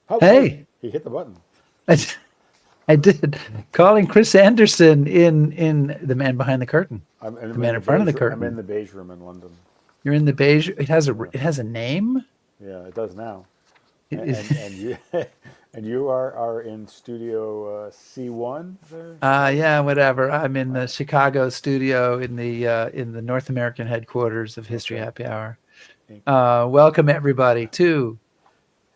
Oh, Hey, he hit the button. I, I did. Calling Chris Anderson in The Man Behind the Curtain, the man in front of the I'm in curtain. the beige room in London. You're in the beige. Yeah, It has a name. yeah, it does now. It, And you and you are in Studio C1 there, Chicago. yeah, whatever. I'm in All the right. Chicago studio in the North American headquarters of History Okay. Happy Hour. Thank Welcome everybody to,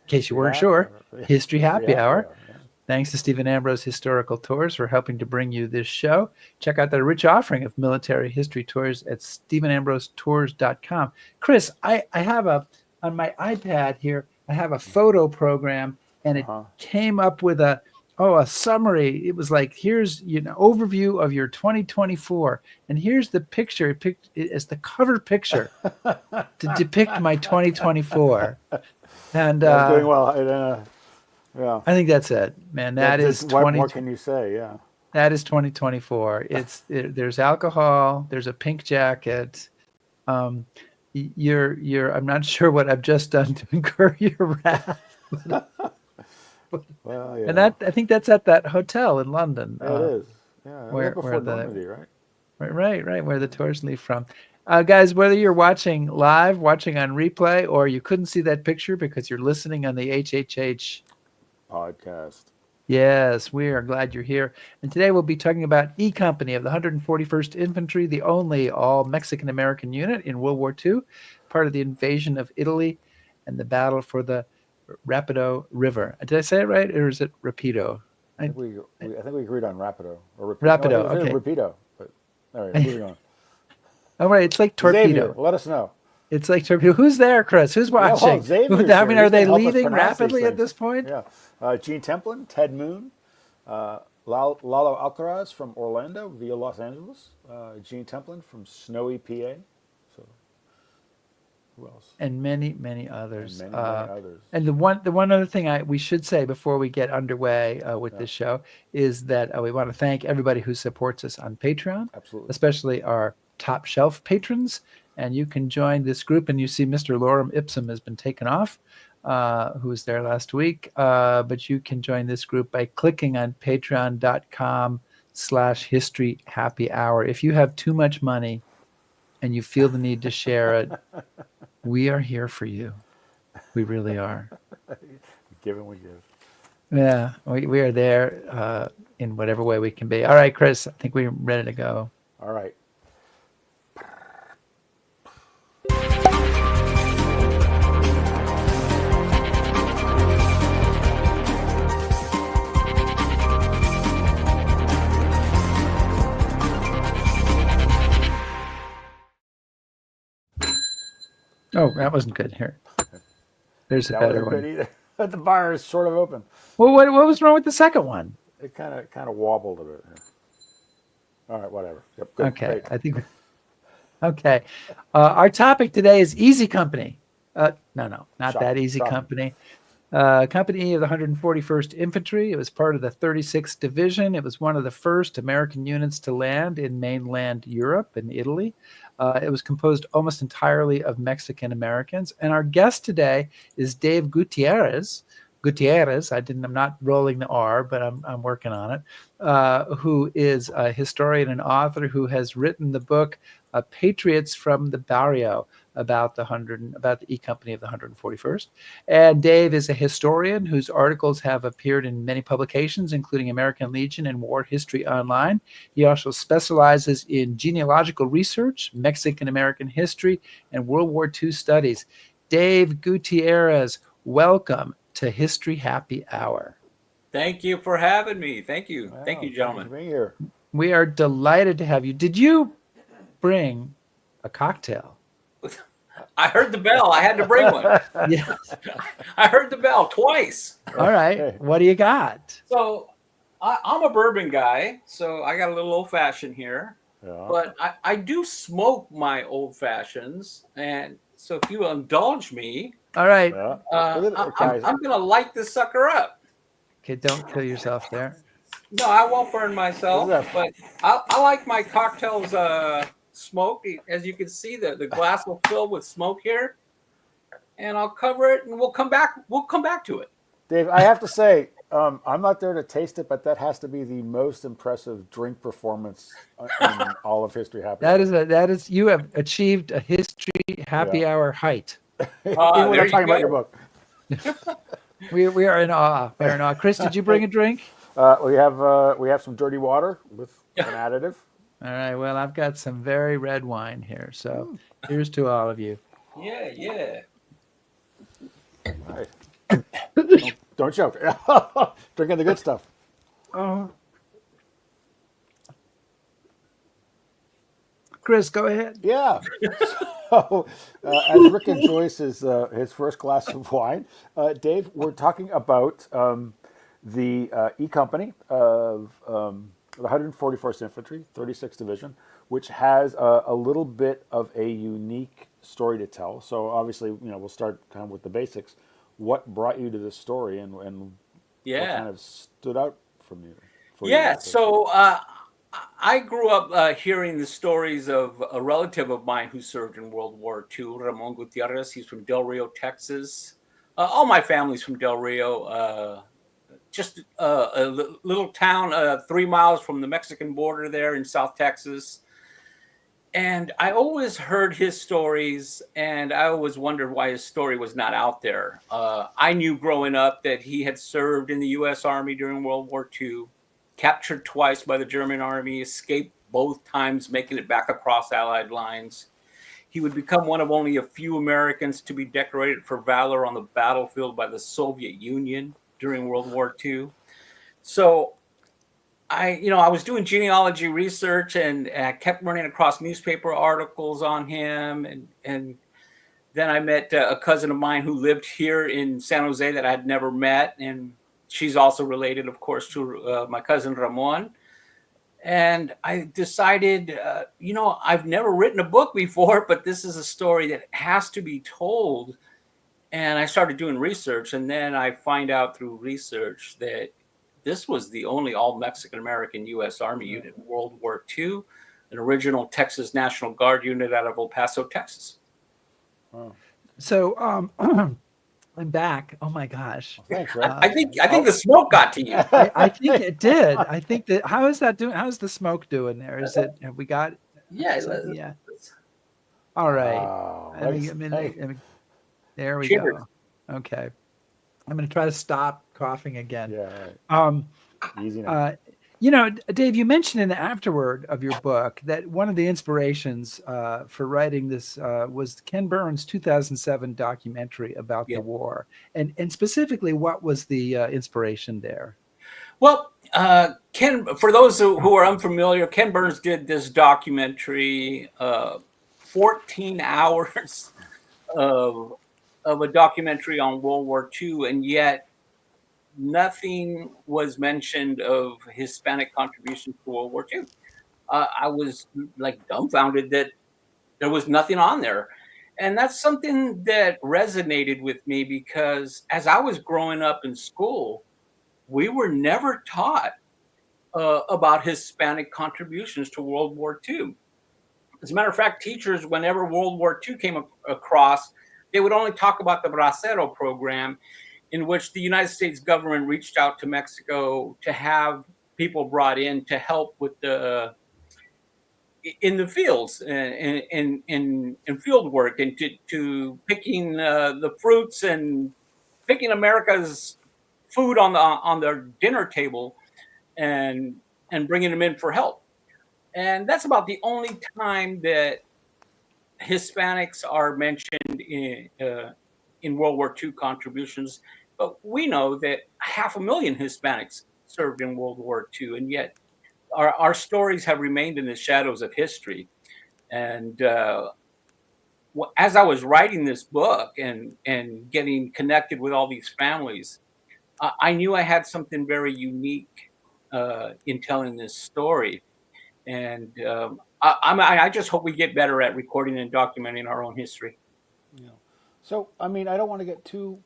in case you History weren't happy sure, hour. History History Happy happy Hour. hour. Yeah. Thanks to Stephen Ambrose Historical Tours for helping to bring you this show. Check out the rich offering of military history tours at stephenambrosetours.com. Chris, I have on my iPad here, I have a photo program, and Uh it huh. came up with a summary. It was like, here's overview of your 2024, and here's the picture. It picked it as the cover picture to depict my 2024. And That's doing well. Yeah. I think that's it, man. What more can you say? Yeah. That is 2024. There's alcohol. There's a pink jacket. Um, you're. I'm not sure what I've just done to incur your wrath. Well, And yeah. that, I think that's at that hotel in London, Yeah, it is. Yeah, that was where up before the Normandy, right? right where the tours leave from. Guys, whether you're watching live, watching on replay, or you couldn't see that picture because you're listening on the HHH. Podcast. Yes, we are glad you're here. And today we'll be talking about E Company of the 141st Infantry, the only all Mexican-American unit in World War II, part of the invasion of Italy and the battle for the Rapido River. Did I say it right, or is it Rapido? I think I think we agreed on Rapido or Rapido. No, I Rapido, think it was okay. Rapido. But all right, moving on. All right, it's like Xavier, torpedo. let us know. It's like torpedo. Who's there, Chris? Who's Yeah, well, watching? Xavier's I here. mean, He's are they going to help us leaving pronounce these rapidly at things. this point? Yeah. Gene Templin, Ted Moon, Lalo Alcaraz from Orlando via Los Angeles, Gene Templin from snowy PA. So, who else? And many others. And many others. And the one other thing we should say before we get underway with this show is that we want to thank everybody who supports us on Patreon, Absolutely. especially our top shelf patrons. And you can join this group, and you see Mr. Lorem Ipsum has been taken off, who was there last week. But you can join this group by clicking on patreon.com/history happy hour. If you have too much money and you feel the need to share it, we are here for you. We really are. Give and we give. Yeah, we are there in whatever way we can be. All right, Chris, I think we're ready to go. All right. Oh, that wasn't good. Here, there's a That better wasn't good one. either. But the bar is sort of open. Well, what was wrong with the second one? It kind of wobbled a bit. Yeah. All right, whatever. Yep, good. Okay, Great. I think. Okay, our topic today is Easy Company. No, not that Easy Shocking. Company. Company of the 141st Infantry. It was part of the 36th Division. It was one of the first American units to land in mainland Europe and Italy. It was composed almost entirely of Mexican Americans. And our guest today is Dave Gutierrez. I'm not rolling the R, but I'm working on it. Who is a historian and author who has written the book Patriots from the Barrio about the E Company of the 141st. And Dave is a historian whose articles have appeared in many publications, including American Legion and War History Online. He also specializes in genealogical research, Mexican American history, and World War II studies. Dave Gutierrez, welcome to History Happy Hour. Thank you for having me. Thank you. Wow, Thank you, thanks gentlemen. for being here. We are delighted to have you. Did you bring a cocktail? I heard the bell. I had to bring one. Yes. I heard the bell twice. All right. Okay. What do you got? So I'm a bourbon guy, so I got a little old fashioned here. Yeah. But I do smoke my old fashions, and so if you indulge me, All right. Yeah. I'm gonna light this sucker up. Okay, don't kill yourself there. No, I won't burn myself, What is but I like my cocktails smoked. As you can see, the glass will fill with smoke here, and I'll cover it, and we'll come back to it. Dave, I have to say, I'm not there to taste it, but that has to be the most impressive drink performance in all of history. Happy Hour. That is you have achieved a history happy Yeah. hour height. Even There without you talking about your go. book. We are in awe. We are in awe. Chris, did you bring a drink? We have some dirty water with an additive. All right. Well, I've got some very red wine here. So here's to all of you. Yeah, yeah. All right. Don't choke. Drinking the good stuff. Oh, Chris, go ahead. Yeah. So, as Rick enjoys his first glass of wine, Dave, we're talking about the E Company of the 141st Infantry, 36th Division, which has a little bit of a unique story to tell. So, obviously, we'll start kind of with the basics. What brought you to this story, and what Yeah. kind of stood out from you for you? Yeah. So I grew up hearing the stories of a relative of mine who served in World War II, Ramon Gutierrez. He's from Del Rio, Texas. All my family's from Del Rio. Just little town 3 miles from the Mexican border there in South Texas. And I always heard his stories, and I always wondered why his story was not out there. I knew growing up that he had served in the U.S. Army during World War II, captured twice by the German Army, escaped both times, making it back across Allied lines. He would become one of only a few Americans to be decorated for valor on the battlefield by the Soviet Union during World War II. So I was doing genealogy research, and I kept running across newspaper articles on him, and then I met a cousin of mine who lived here in San Jose that I had never met, and she's also related, of course, to my cousin Ramon. And I decided, I've never written a book before, but this is a story that has to be told. And I started doing research, and then I find out through research that this was the only all Mexican American U.S. Army unit in World War II, an original Texas National Guard unit out of El Paso, Texas. Oh, So I'm back. Oh my gosh. thanks, Rick. I think the smoke got to you. I think it did. I think that how is that doing? How's the smoke doing there? Is it have we got Yeah. yeah. All right. Oh, Let me, nice. let me- Hey, let me- there we Cheers. go. Okay. I'm going to try to stop coughing again. yeah, all Um, right. Easy now. Dave, you mentioned in the afterword of your book that one of the inspirations for writing this was Ken Burns' 2007 documentary about Yeah. the war. And specifically, what was the inspiration there? Well, Ken, for those who are unfamiliar, Ken Burns did this documentary, 14 hours of a documentary on World War II, and yet nothing was mentioned of Hispanic contributions to World War II. I was like dumbfounded that there was nothing on there. And that's something that resonated with me because as I was growing up in school, we were never taught about Hispanic contributions to World War II. As a matter of fact, teachers, whenever World War II came across, they would only talk about the Bracero program, in which the United States government reached out to Mexico to have people brought in to help with in the fields in field work and to picking the fruits and picking America's food on their dinner table and bringing them in for help. And that's about the only time that Hispanics are mentioned in World War II contributions. But we know that 500,000 Hispanics served in World War II, and yet our stories have remained in the shadows of history. And as I was writing this book and getting connected with all these families, I knew I had something very unique in telling this story. And I just hope we get better at recording and documenting our own history. Yeah. So, I mean, I don't want to get too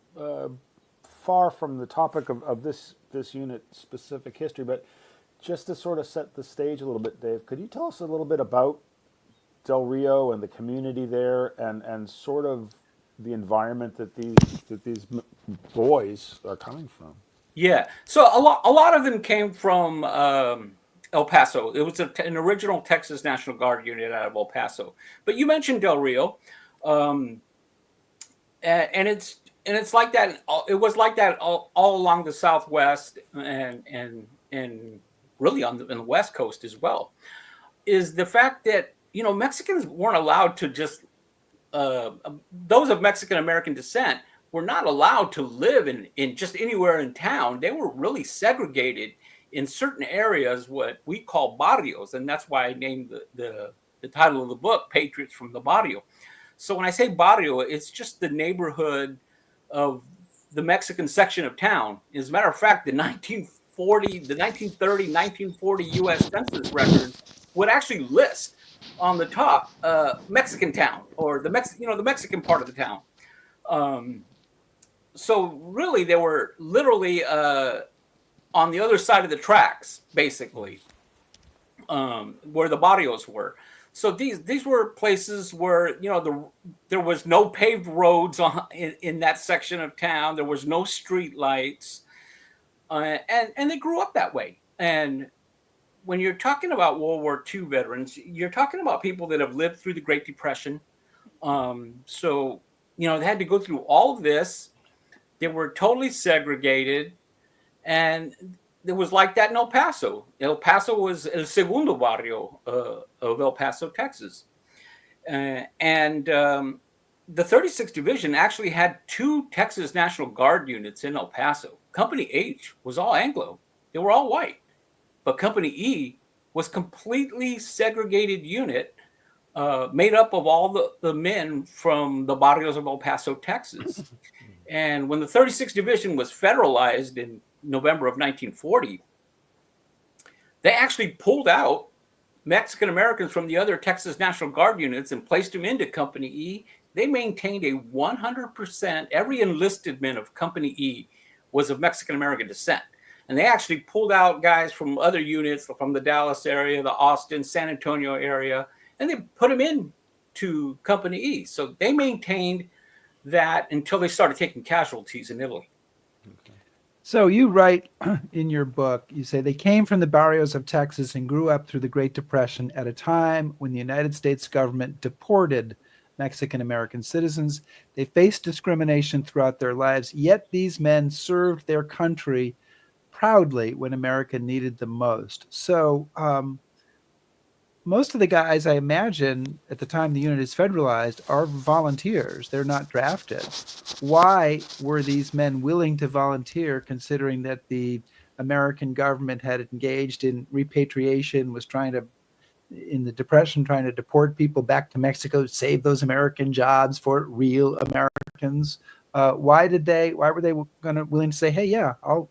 far from the topic of this unit specific history, but just to sort of set the stage a little bit, Dave, could you tell us a little bit about Del Rio and the community there, and sort of the environment that these boys are coming from. Yeah. So a lot of them came from El Paso. It was an original Texas National Guard unit out of El Paso. But you mentioned Del Rio, um, and it's like that. It was like that all along the Southwest and really in the West Coast as well. Is the fact that Mexicans weren't allowed to just those of Mexican American descent were not allowed to live in just anywhere in town. They were really segregated in certain areas, what we call barrios, and that's why I named the title of the book "Patriots from the Barrio." So when I say barrio, it's just the neighborhood of the Mexican section of town. As a matter of fact, the 1930, 1940 U.S. Census records would actually list on the top Mexican town or the Mexican part of the town. Um, so really, they were literally on the other side of the tracks, basically, where the barrios were. So these were places where there was no paved roads in that section of town. There was no street lights, and they grew up that way. And when you're talking about World War II veterans, you're talking about people that have lived through the Great Depression. So they had to go through all of this. They were totally segregated, and it was like that in El Paso. El Paso was El Segundo Barrio of El Paso, Texas. And the 36th Division actually had two Texas National Guard units in El Paso. Company H was all Anglo. They were all white. But Company E was completely segregated unit made up of all the men from the barrios of El Paso, Texas. And when the 36th Division was federalized in November of 1940, they actually pulled out Mexican Americans from the other Texas National Guard units and placed them into Company E. They maintained a 100%, every enlisted man of Company E was of Mexican American descent. And they actually pulled out guys from other units from the Dallas area, the Austin, San Antonio area, and they put them in to Company E. So they maintained that until they started taking casualties in Italy. So you write in your book, you say they came from the barrios of Texas and grew up through the Great Depression at a time when the United States government deported Mexican American citizens. They faced discrimination throughout their lives, yet these men served their country proudly when America needed them most. So most of the guys, I imagine, at the time the unit is federalized, are volunteers. They're not drafted. Why were these men willing to volunteer, considering that the American government had engaged in repatriation, was in the Depression, trying to deport people back to Mexico, save those American jobs for real Americans? Why were they willing to say, hey, yeah, I'll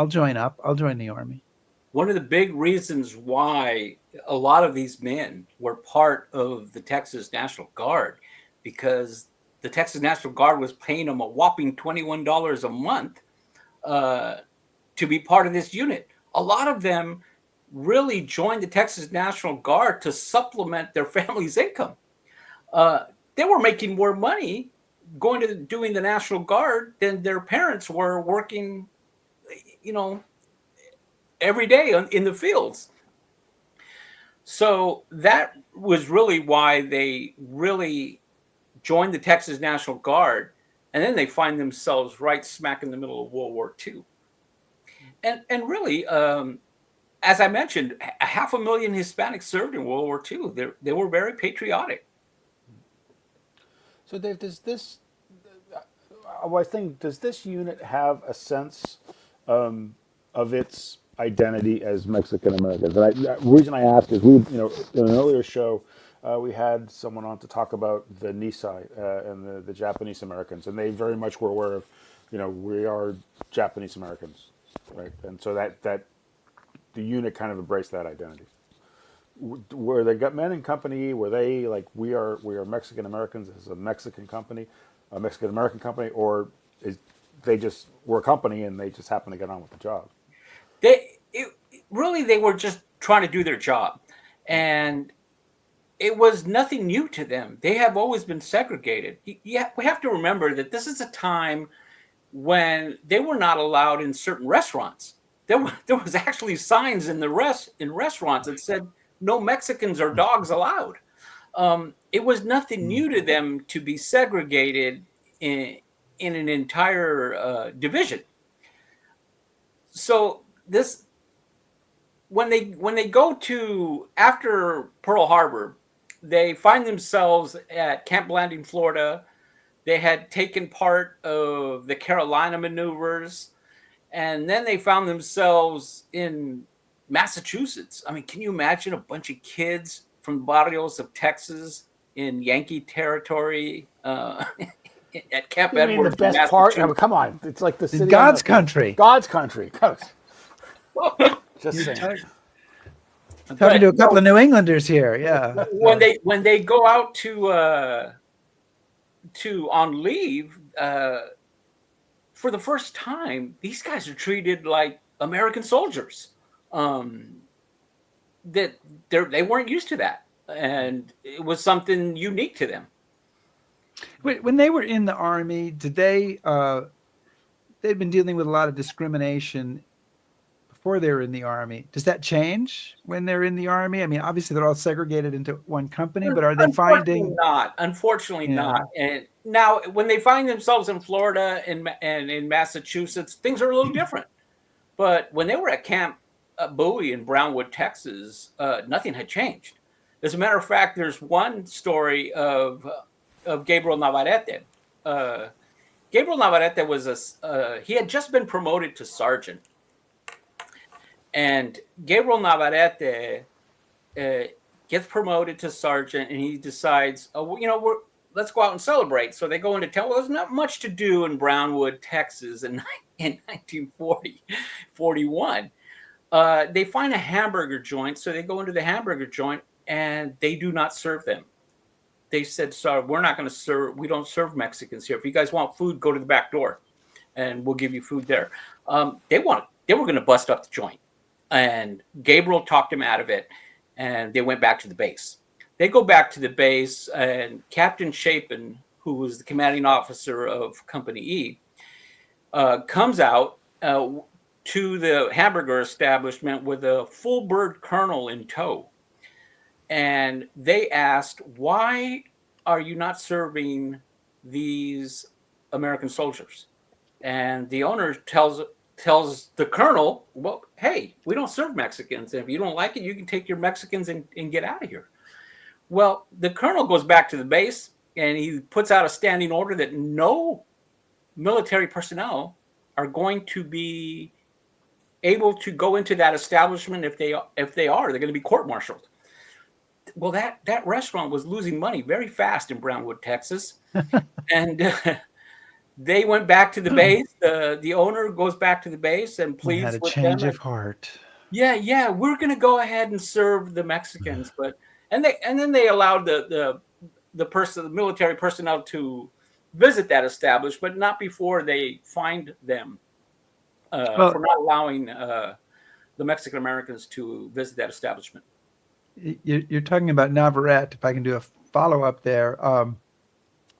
join up. I'll join the Army? One of the big reasons why a lot of these men were part of the Texas National Guard, because the Texas National Guard was paying them a whopping $21 a month to be part of this unit. A lot of them really joined the Texas National Guard to supplement their family's income. They were making more money going to doing the National Guard than their parents were working, every day in the fields. So that was really why they really joined the Texas National Guard, and then they find themselves right smack in the middle of World War II. And really, as I mentioned, 500,000 Hispanics served in World War II. They were very patriotic. So, Dave, does this unit have a sense of its identity as Mexican Americans? And the reason I ask is in an earlier show, we had someone on to talk about the Nisei and the Japanese Americans, and they very much were aware of, we are Japanese Americans, right? And so that the unit kind of embraced that identity. Were they got men in Company? Were they like we are Mexican Americans? This is a Mexican company, a Mexican American company, or they just were a company and they just happened to get on with the job? They were just trying to do their job, and it was nothing new to them. They have always been segregated. Yeah, we have to remember that this is a time when they were not allowed in certain restaurants. There was actually signs in restaurants that said no Mexicans or dogs allowed. It was nothing new to them to be segregated in an entire division. So this when they go to after Pearl Harbor, they find themselves at Camp Blanding, Florida. They had taken part of the Carolina maneuvers, and then they found themselves in Massachusetts. I mean, can you imagine a bunch of kids from barrios of Texas in Yankee territory at Camp You mean the Edwards, best part? I mean, come on, it's like the city. God's country. God's country. Just saying. Talking to a couple of New Englanders here, yeah. When they go out to on leave for the first time, these guys are treated like American soldiers. That they weren't used to that, and it was something unique to them. When they were in the Army, did they'd been dealing with a lot of discrimination before they were in the Army? Does that change when they're in the Army? I mean, obviously they're all segregated into one company, but are they finding Unfortunately not. And now when they find themselves in Florida and in Massachusetts, things are a little different. But when they were at Camp Bowie in Brownwood, Texas, nothing had changed. As a matter of fact, there's one story of Gabriel Navarrete. Gabriel Navarrete was he had just been promoted to sergeant. And Gabriel Navarrete gets promoted to sergeant, and he decides, let's go out and celebrate. So they go into town. Well, there's not much to do in Brownwood, Texas in 1941. They find a hamburger joint, so they go into the hamburger joint, and they do not serve them. They said, sorry, we're not going to serve. We don't serve Mexicans here. If you guys want food, go to the back door, and we'll give you food there. They were going to bust up the joint. And Gabriel talked him out of it, and they went back to the base. They go back to the base, and Captain Chapin, who was the commanding officer of Company E, comes out to the hamburger establishment with a full bird colonel in tow. And they asked, why are you not serving these American soldiers? And the owner tells the colonel, well, hey, we don't serve Mexicans. And if you don't like it, you can take your Mexicans and get out of here. Well, the colonel goes back to the base, and he puts out a standing order that no military personnel are going to be able to go into that establishment. If they are, they're going to be court-martialed. Well, that restaurant was losing money very fast in Brownwood, Texas. And they went back to the base. The owner goes back to the base and pleads had a with change them. of heart. Yeah, we're going to go ahead and serve the Mexicans, and then they allowed the military personnel to visit that establishment, but not before they fined them for not allowing the Mexican Americans to visit that establishment. You're talking about Navarrete. If I can do a follow up there,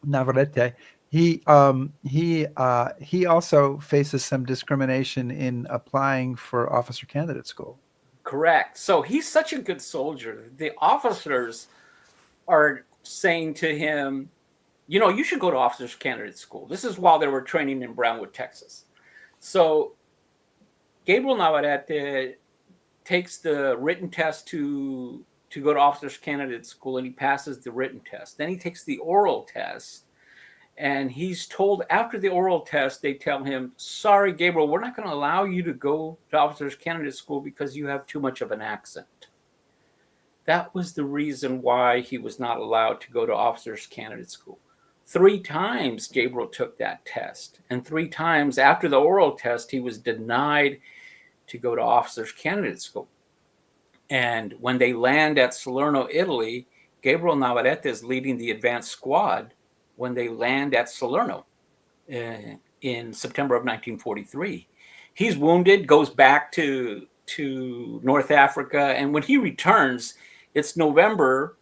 Navarrete. He also faces some discrimination in applying for officer candidate school. Correct. So he's such a good soldier. The officers are saying to him, you should go to officers candidate school. This is while they were training in Brownwood, Texas. So Gabriel Navarrete takes the written test to go to officers candidate school, and he passes the written test. Then he takes the oral test, and he's told after the oral test, they tell him, sorry, Gabriel, we're not going to allow you to go to officers candidate school because you have too much of an accent. That was the reason why he was not allowed to go to officers candidate school. 3 times Gabriel took that test, and 3 times after the oral test, he was denied to go to officers candidate school. And when they land at Salerno, Italy, Gabriel Navarrete is leading the advanced squad when they land at Salerno in September of 1943. He's wounded, goes back to North Africa, and when he returns, it's November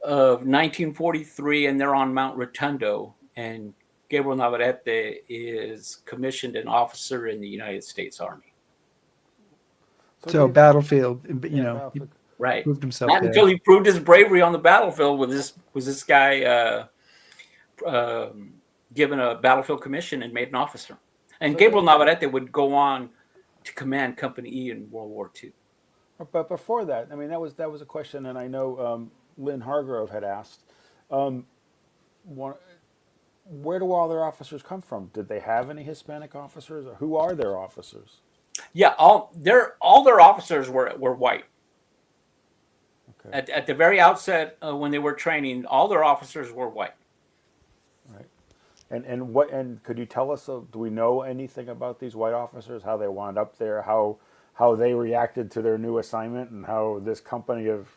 of 1943, and they're on Mount Rotundo. And Gabriel Navarrete is commissioned an officer in the United States Army. So Dave, battlefield, he Battlefield. Right. proved himself Not there. until he proved his bravery on the battlefield was this guy given a battlefield commission and made an officer. And Gabriel Navarrete would go on to command Company E in World War II. But before that, I mean, that was a question, and I know Lynn Hargrove had asked, where do all their officers come from? Did they have any Hispanic officers? Or who are their officers? Yeah, all their officers were white. Okay. At the very outset, when they were training, all their officers were white. Right. And could you tell us? Do we know anything about these white officers? How they wound up there? How they reacted to their new assignment, and how this company of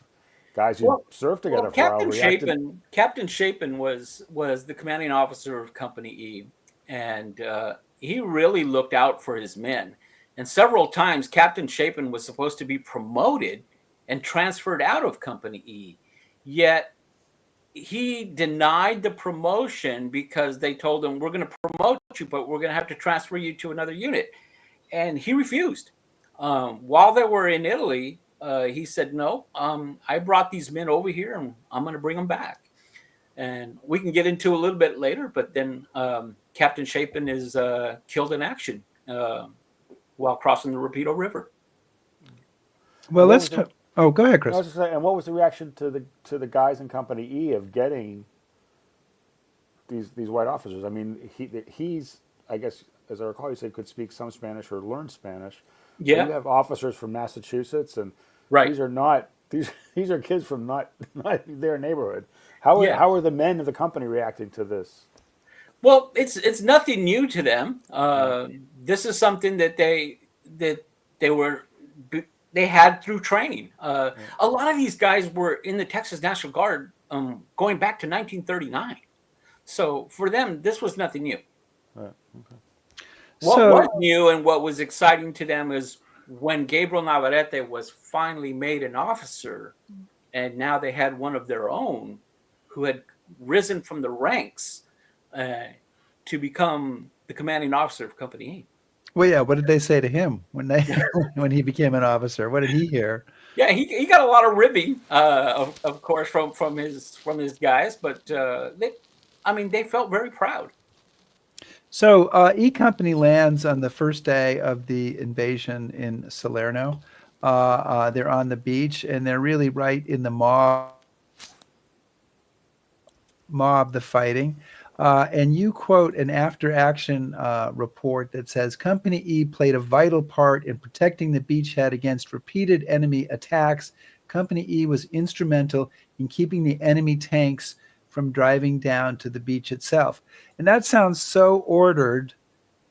guys who served together for a while reacted? Captain Chapin was the commanding officer of Company E, and he really looked out for his men. And several times, Captain Chapin was supposed to be promoted and transferred out of Company E, yet he denied the promotion because they told him, "We're going to promote you, but we're going to have to transfer you to another unit," and he refused. While they were in Italy, he said, "No, I brought these men over here, and I'm going to bring them back." And we can get into a little bit later, but then Captain Chapin is killed in action while crossing the Rapido River. Well, oh, go ahead, Chris. I was just saying, and what was the reaction to the guys in Company E of getting these white officers? I mean, he's, I guess, as I recall, you said could speak some Spanish or learn Spanish. Yeah, you have officers from Massachusetts, and right. These are not these are kids from not their neighborhood. How are the men of the company reacting to this? Well, it's nothing new to them. This is something that they had through training. A lot of these guys were in the Texas National Guard going back to 1939. So for them, this was nothing new. Right. Okay. What was new and what was exciting to them is when Gabriel Navarrete was finally made an officer, and now they had one of their own who had risen from the ranks to become the commanding officer of Company E. Well, yeah. What did they say to him when he became an officer? What did he hear? Yeah, he got a lot of ribbing, of course, from his guys, but they felt very proud. So E Company lands on the first day of the invasion in Salerno. They're on the beach, and they're really right in the mob the fighting. And you quote an after-action report that says Company E played a vital part in protecting the beachhead against repeated enemy attacks. Company E was instrumental in keeping the enemy tanks from driving down to the beach itself. And that sounds so ordered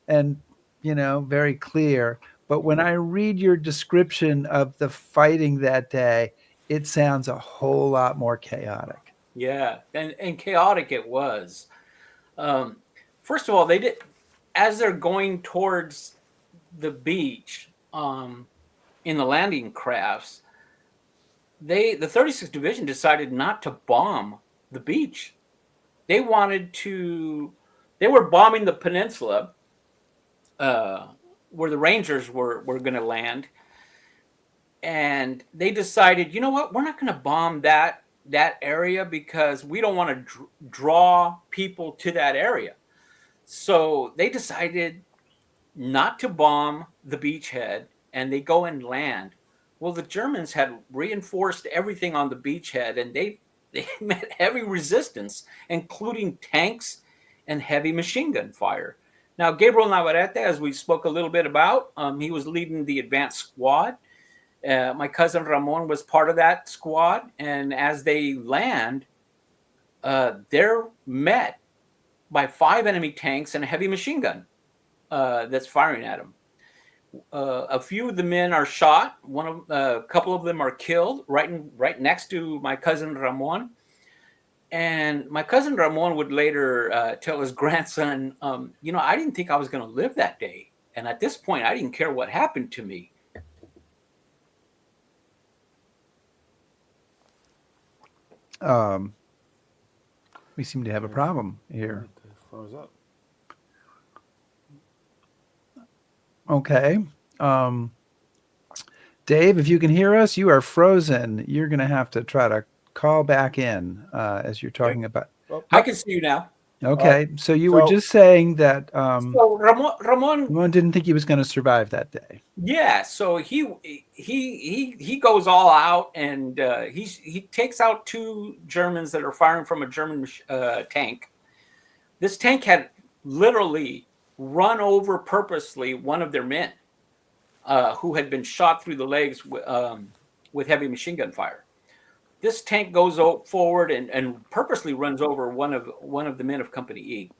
and, very clear. But when I read your description of the fighting that day, it sounds a whole lot more chaotic. Yeah, and chaotic it was. First of all, they did, as they're going towards the beach in the landing crafts, the 36th Division decided not to bomb the beach. They were bombing the peninsula where the Rangers were going to land. And they decided, you know what, we're not going to bomb that area because we don't want to draw people to that area. So they decided not to bomb the beachhead, and they go and land. Well, the Germans had reinforced everything on the beachhead, and they met heavy resistance, including tanks and heavy machine gun fire. Now, Gabriel Navarrete, as we spoke a little bit about, he was leading the advanced squad. My cousin Ramon was part of that squad, and as they land, they're met by 5 enemy tanks and a heavy machine gun that's firing at them. A few of the men are shot. A couple of them are killed right next to my cousin Ramon. And my cousin Ramon would later tell his grandson, I didn't think I was going to live that day. And at this point, I didn't care what happened to me. We seem to have a problem here. It froze up. Okay. Dave, if you can hear us, you are frozen. You're going to have to try to call back in as you're talking about. Oh, I can see you now. Okay. So you were So- just saying that So Ramon, didn't think he was going to survive that day. yeah. So he goes all out, and he takes out two Germans that are firing from a German tank. This tank had literally run over purposely one of their men, who had been shot through the legs with heavy machine gun fire. This tank goes forward and purposely runs over one of the men of Company E.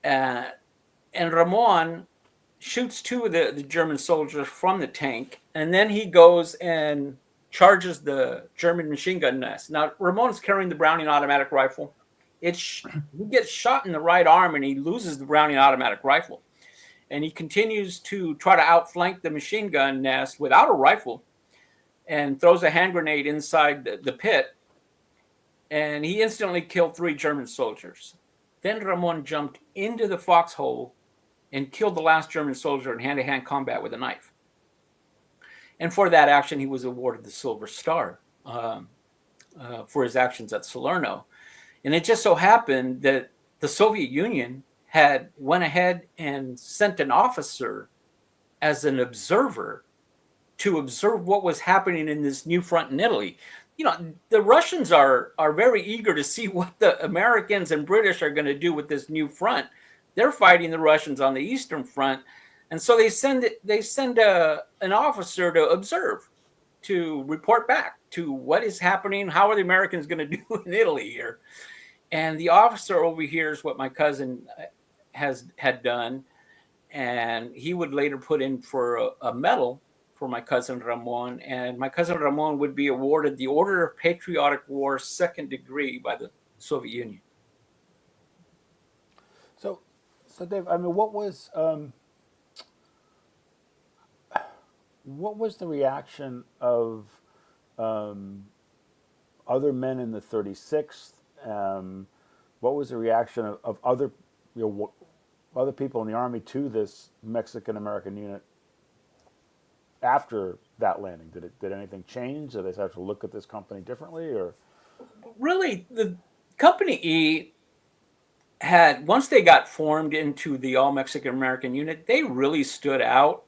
And Ramon shoots two of the German soldiers from the tank, and then he goes and charges the German machine gun nest. Now, Ramon's carrying the Browning automatic rifle. He gets shot in the right arm, and he loses the Browning automatic rifle. And he continues to try to outflank the machine gun nest without a rifle, and throws a hand grenade inside the pit. And he instantly killed 3 German soldiers. Then Ramon jumped into the foxhole and killed the last German soldier in hand-to-hand combat with a knife. And for that action, he was awarded the Silver Star for his actions at Salerno. And it just so happened that the Soviet Union had went ahead and sent an officer as an observer to observe what was happening in this new front in Italy. You know, the Russians are very eager to see what the Americans and British are going to do with this new front. They're fighting the Russians on the Eastern Front, and so they send an officer to observe, to report back to what is happening. How are the Americans going to do in Italy here? And the officer overhears what my cousin had done, and he would later put in for a medal for my cousin Ramon, and my cousin Ramon would be awarded the Order of Patriotic War, 2nd degree, by the Soviet Union. So Dave, I mean, what was the reaction of other men in the 36th? What was the reaction of other other people in the Army to this Mexican American unit after that landing? Did anything change? Did they start to look at this company differently, or? Really, the Company E had, once they got formed into the All Mexican American Unit, they really stood out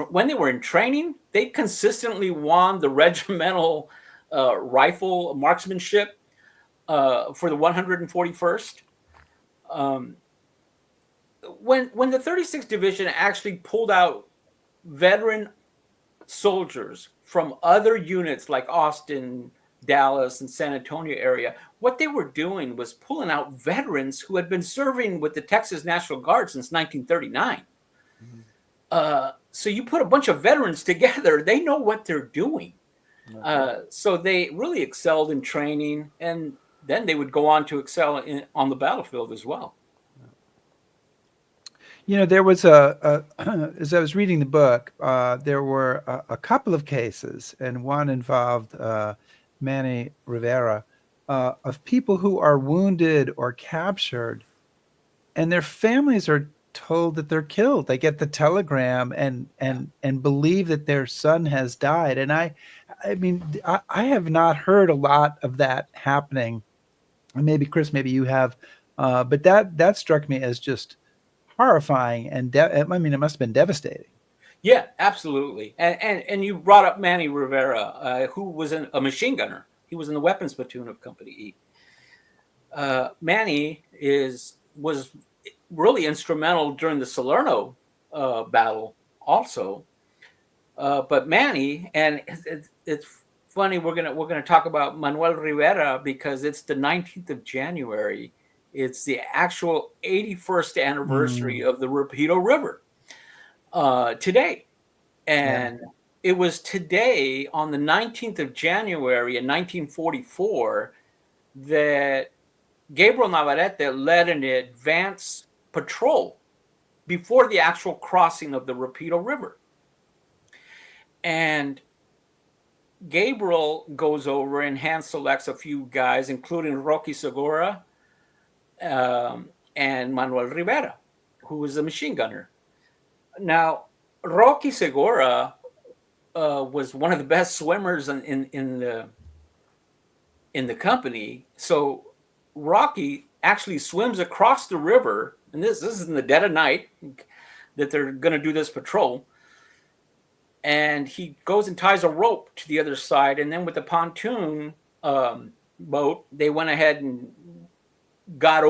when they were in training. They consistently won the regimental rifle marksmanship for the 141st. When the 36th Division actually pulled out veteran soldiers from other units like Austin, Dallas, and San Antonio area, what they were doing was pulling out veterans who had been serving with the Texas National Guard since 1939. Mm-hmm. So you put a bunch of veterans together, they know what they're doing. So they really excelled in training, and then they would go on to excel on the battlefield as well. You know, there was as I was reading the book, there were a couple of cases, and one involved Manny Rivera, of people who are wounded or captured, and their families are told that they're killed. They get the telegram and believe that their son has died. And I mean, I have not heard a lot of that happening. And maybe Chris, maybe you have, but that struck me as just horrifying, and I mean, it must have been devastating. Yeah, absolutely. And you brought up Manny Rivera, who was a machine gunner. He was in the weapons platoon of Company E. Manny was really instrumental during the Salerno battle, also. But Manny, and it's funny, we're gonna talk about Manuel Rivera because it's the 19th of January. It's the actual 81st anniversary of the Rapido River today. And it was today, on the 19th of January in 1944, that Gabriel Navarrete led an advance patrol before the actual crossing of the Rapido River. And Gabriel goes over and hand selects a few guys, including Rocky Segura and Manuel Rivera, who was a machine gunner. Now, Rocky Segura was one of the best swimmers in the company. So Rocky actually swims across the river, and this is in the dead of night that they're going to do this patrol. And he goes and ties a rope to the other side, and then with the pontoon boat, they went ahead and got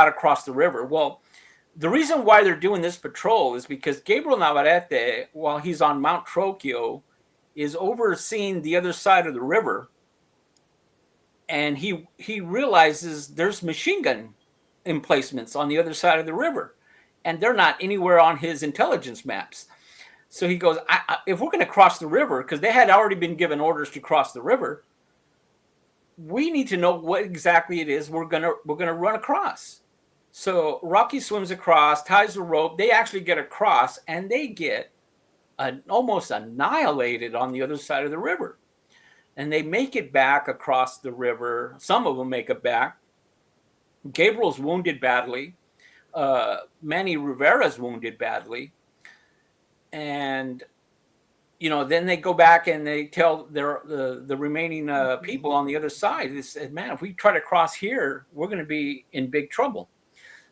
across the river. Well, the reason why they're doing this patrol is because Gabriel Navarrete, while he's on Mount Trocchio, is overseeing the other side of the river, and he realizes there's machine gun emplacements on the other side of the river, and they're not anywhere on his intelligence maps. So he goes, if we're going to cross the river, because they had already been given orders to cross the river, we need to know what exactly it is we're gonna run across. So Rocky swims across, ties the rope. They actually get across, and they get almost annihilated on the other side of the river. And they make it back across the river. Some of them make it back. Gabriel's wounded badly. Manny Rivera's wounded badly. And, then they go back and they tell the remaining people on the other side, they said, man, if we try to cross here, we're going to be in big trouble.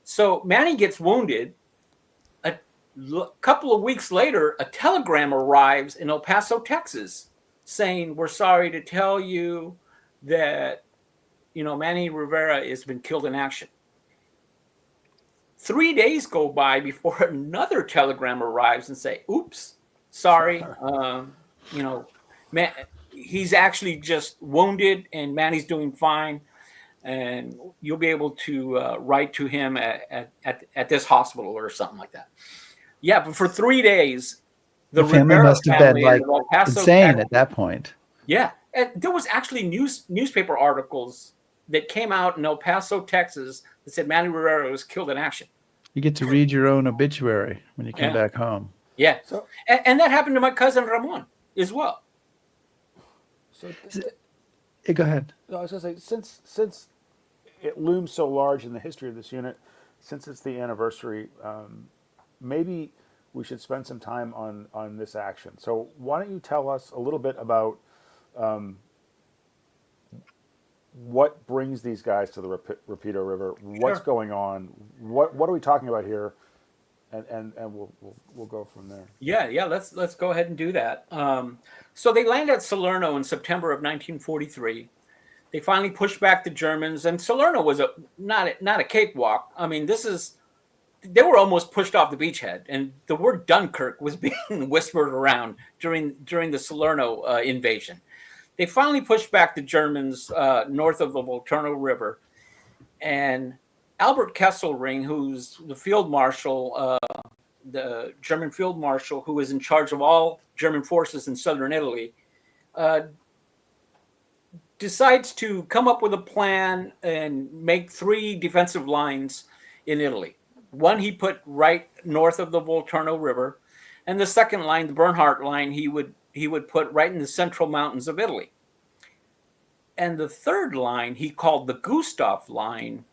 So Manny gets wounded. A couple of weeks later, a telegram arrives in El Paso, Texas, saying, we're sorry to tell you that, Manny Rivera has been killed in action. 3 days go by before another telegram arrives and say, oops, sorry. Man, he's actually just wounded and Manny's doing fine. And you'll be able to write to him at this hospital or something like that. Yeah, but for 3 days, the family Rivera must have been like Paso, insane Texas, at that point. Yeah, and there was actually newspaper articles that came out in El Paso, Texas, that said Manny Rivera was killed in action. You get to read your own obituary when you come back home. Yeah, so, and that happened to my cousin Ramon as well. So, go ahead. No, I was going to say, since it looms so large in the history of this unit, since it's the anniversary, maybe we should spend some time on this action. So why don't you tell us a little bit about what brings these guys to the Rapido River? What's going on? What are we talking about here? And we'll go from there. Yeah. Let's go ahead and do that. So they land at Salerno in September of 1943. They finally pushed back the Germans, and Salerno was not a cakewalk. I mean, they were almost pushed off the beachhead, and the word Dunkirk was being whispered around during the Salerno invasion. They finally pushed back the Germans north of the Volturno River, and Albert Kesselring, who's the field marshal, the German field marshal who was in charge of all German forces in southern Italy, decides to come up with a plan and make 3 defensive lines in Italy. One he put right north of the Volturno River, and the second line, the Bernhardt line, he would put right in the central mountains of Italy. And the third line he called the Gustav line.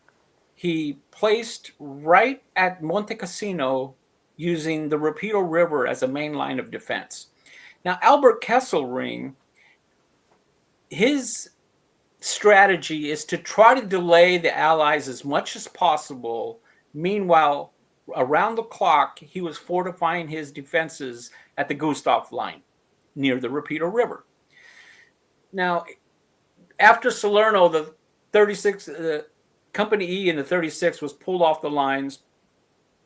He placed right at Monte Cassino using the Rapido River as a main line of defense. Now, Albert Kesselring, his strategy is to try to delay the Allies as much as possible. Meanwhile, around the clock, he was fortifying his defenses at the Gustav line near the Rapido River. Now, after Salerno, the 36, Company E and the 36 was pulled off the lines.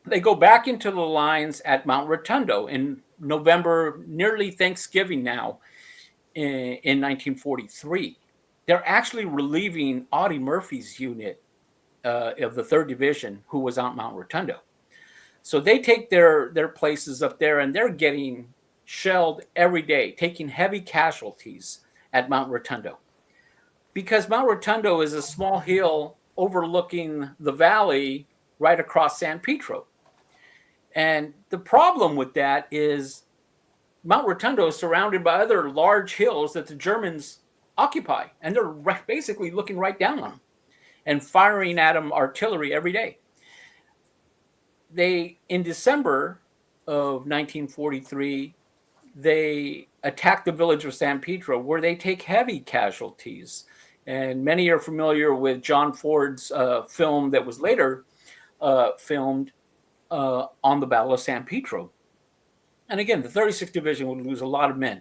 They go back into the lines at Mount Rotundo in November, nearly Thanksgiving now, in 1943. They're actually relieving Audie Murphy's unit of the 3rd Division, who was on Mount Rotundo. So they take their places up there, and they're getting shelled every day, taking heavy casualties at Mount Rotundo. Because Mount Rotundo is a small hill overlooking the valley right across San Pietro. And the problem with that is Mount Rotundo is surrounded by other large hills that the Germans occupy, and they're basically looking right down on them and firing at them artillery every day. In December of 1943, they attack the village of San Pedro, where they take heavy casualties. And many are familiar with John Ford's film that was later filmed on the Battle of San Pedro. And again, the 36th Division would lose a lot of men,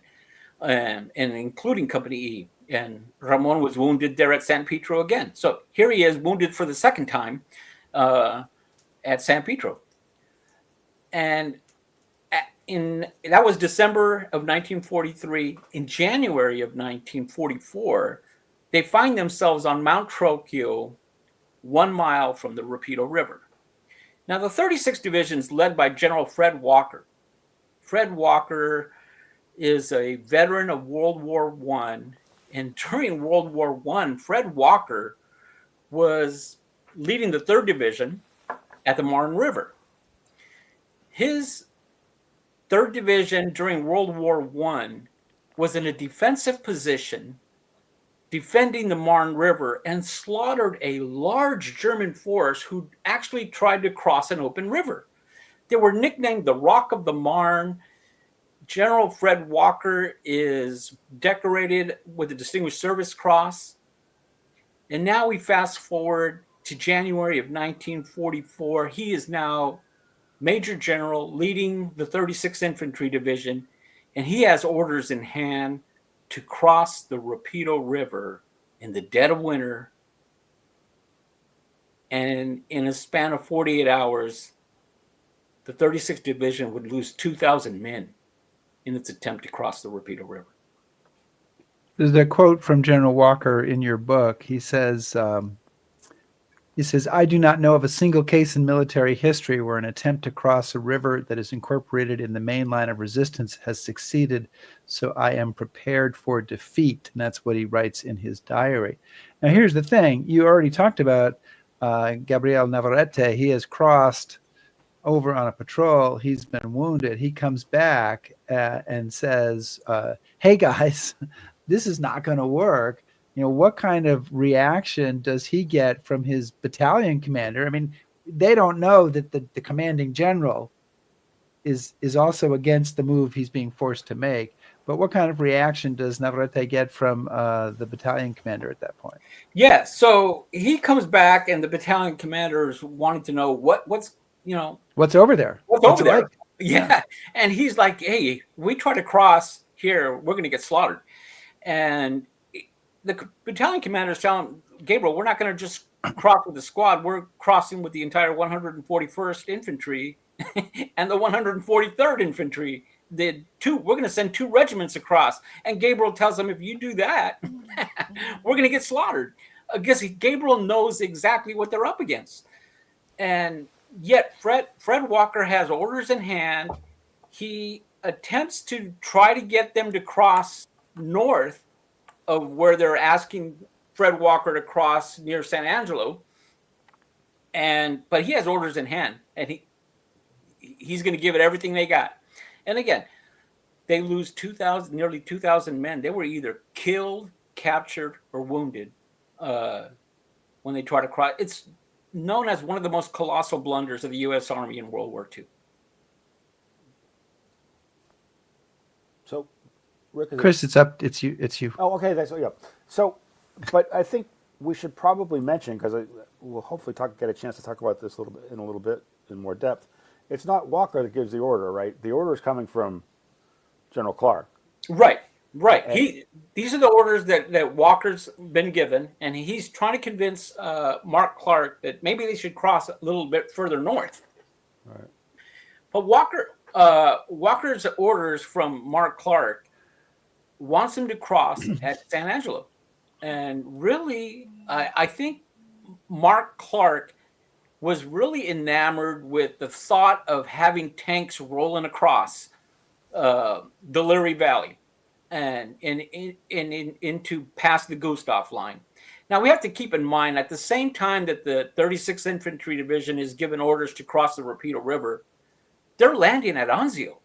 and including Company E. And Ramon was wounded there at San Pedro again. So here he is, wounded for the second time at San Pedro. And that was December of 1943. In January of 1944, they find themselves on Mount Trocchio, 1 mile from the Rapido River. Now, the 36th Division is led by General Fred Walker. Fred Walker is a veteran of World War I. And during World War I, Fred Walker was leading the 3rd Division at the Marne River. His 3rd Division during World War I was in a defensive position defending the Marne River and slaughtered a large German force who actually tried to cross an open river. They were nicknamed the Rock of the Marne. General Fred Walker is decorated with the Distinguished Service Cross. And now we fast forward to January of 1944. He is now Major General leading the 36th Infantry Division, and he has orders in hand to cross the Rapido River in the dead of winter. And in a span of 48 hours, the 36th Division would lose 2,000 men in its attempt to cross the Rapido River. There's a quote from General Walker in your book. He says, I do not know of a single case in military history where an attempt to cross a river that is incorporated in the main line of resistance has succeeded, so I am prepared for defeat. And that's what he writes in his diary. Now, here's the thing. You already talked about Gabriel Navarrete. He has crossed over on a patrol. He's been wounded. He comes back and says, hey, guys, this is not going to work. You know, what kind of reaction does he get from his battalion commander? I mean, they don't know that the commanding general is also against the move he's being forced to make. But what kind of reaction does Navarrete get from the battalion commander at that point? Yeah, so he comes back, and the battalion commander is wanting to know what's over there. What's over there? Like? Yeah, and he's like, "Hey, we try to cross here, we're going to get slaughtered." And the battalion commander is telling Gabriel, "We're not going to just cross with the squad. We're crossing with the entire 141st Infantry and the 143rd Infantry. We're going to send 2 regiments across." And Gabriel tells him, "If you do that, we're going to get slaughtered." I guess Gabriel knows exactly what they're up against. And yet Fred Walker has orders in hand. He attempts to try to get them to cross north of where they're asking Fred Walker to cross near San Angelo. But he has orders in hand, and he's going to give it everything they got. And again, they lose nearly 2,000 men. They were either killed, captured, or wounded when they try to cross. It's known as one of the most colossal blunders of the U.S. Army in World War II. So, Rick, Chris, it's you. Oh, okay. Yeah. So, but I think we should probably mention, because we'll hopefully get a chance to talk about this in a little bit in more depth. It's not Walker that gives the order, right? The order is coming from General Clark. Right. These are the orders that Walker's been given, and he's trying to convince Mark Clark that maybe they should cross a little bit further north. Right. But Walker's orders from Mark Clark wants him to cross at San Angelo. And really, I think Mark Clark was really enamored with the thought of having tanks rolling across the Leary Valley and into past the Gustav line. Now, we have to keep in mind, at the same time that the 36th Infantry Division is given orders to cross the Rapido River, they're landing at Anzio.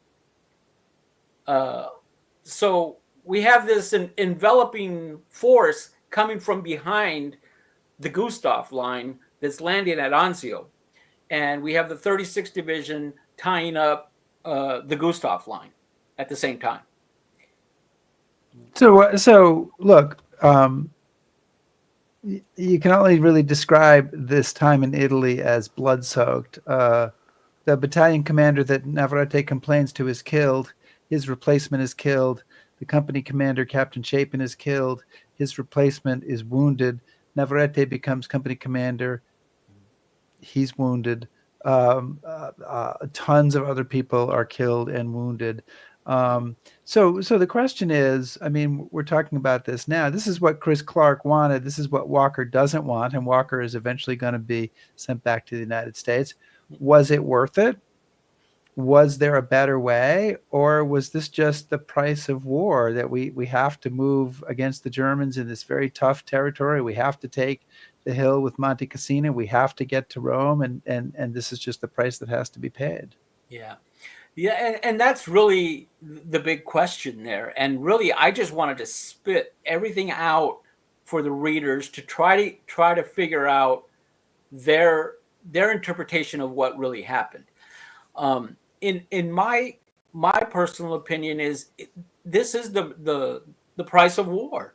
So we have this enveloping force coming from behind the Gustav line that's landing at Anzio. And we have the 36th Division tying up the Gustav line at the same time. So look, you can only really describe this time in Italy as blood-soaked. The battalion commander that Navarrete complains to is killed. His replacement is killed. The company commander, Captain Chapin, is killed. His replacement is wounded. Navarrete becomes company commander. He's wounded. Tons of other people are killed and wounded. So the question is, I mean, we're talking about this now. This is what Chris Clark wanted. This is what Walker doesn't want, and Walker is eventually going to be sent back to the United States. Was it worth it? Was there a better way, or was this just the price of war, that we have to move against the Germans in this very tough territory? We have to take the hill with Monte Cassino. We have to get to Rome, and this is just the price that has to be paid. Yeah. Yeah, and that's really the big question there. And really, I just wanted to spit everything out for the readers to try to figure out their interpretation of what really happened. In my personal opinion is this is the price of war.